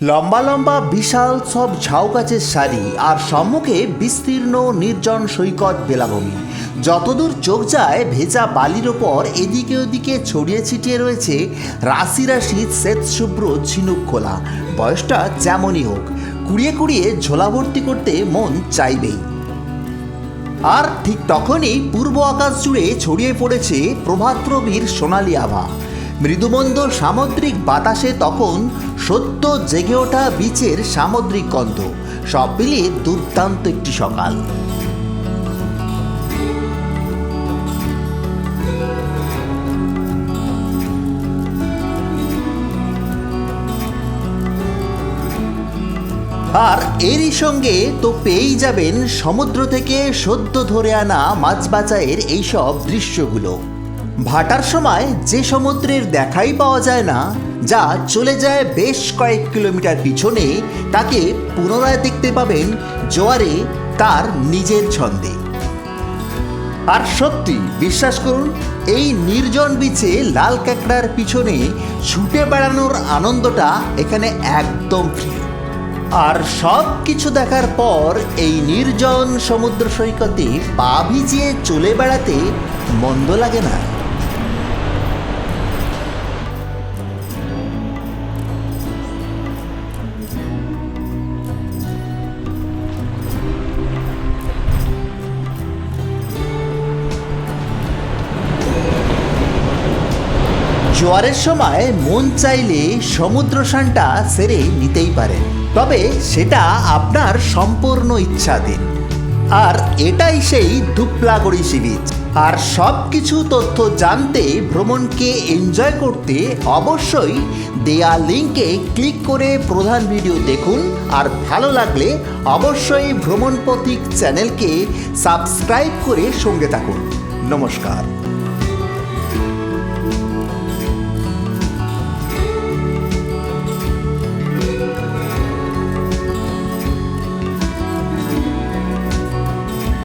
লম্বা লম্বা বিশাল সব ঝাউ গাছের সারি আর সম্মুখে বিস্তীর্ণ নির্জন সৈকত বেলাভূমি। যতদূর চোখ যায় ভেজা বালির ওপর এদিকে ওদিকে ছড়িয়ে ছিটিয়ে রয়েছে রাশি রাশি শ্বেতশুভ্র ঝিনুক খোলা। বয়সটা যেমনই হোক, কুড়িয়ে কুড়িয়ে ঝোলা ভর্তি করতে মন চাইবেই। আর ঠিক তখনই পূর্ব আকাশ জুড়ে ছড়িয়ে পড়েছে প্রভাতরবির সোনালি আভা। মৃদুমন্দ সামুদ্রিক বাতাসে তখন সদ্য জেগে ওঠা বীচের সামুদ্রিক গন্ধ। সব মিলিয়ে দুর্দান্ত একটি সকাল। আর এরই সঙ্গে তো পেয়েই যাবেন সমুদ্র থেকে সদ্য ধরে আনা মাছ বাছাইয়ের এইসব দৃশ্যগুলো। ভাটার সময় যে সমুদ্রের দেখাই পাওয়া যায় না, যা চলে যায় বেশ কয়েক কিলোমিটার পিছনে, তাকে পুনরায় দেখতে পাবেন জোয়ারে তার নিজের ছন্দে। আর সত্যি বিশ্বাস করুন, এই নির্জন বিচে লাল কাঁকড়ার পিছনে ছুটে বেড়ানোর আনন্দটা এখানে একদম ফ্রি। আর সব কিছু দেখার পর এই নির্জন সমুদ্র সৈকতে পা ভিজিয়ে চলে বেড়াতে মন্দ লাগে না। জোয়ারের সময় মন চাইলে সমুদ্র স্নানটা সেরে নিতেই পারেন, তবে সেটা আপনার সম্পূর্ণ ইচ্ছাধীন। আর এটাই সেই ধুপলাগড়ি সি বিচ। আর সব কিছু তথ্য জানতে, ভ্রমণকে এনজয় করতে অবশ্যই দেয়া লিঙ্কে ক্লিক করে প্রধান ভিডিও দেখুন। আর ভালো লাগলে অবশ্যই ভ্রমণ পথিক চ্যানেলকে সাবস্ক্রাইব করে সঙ্গে থাকুন। নমস্কার।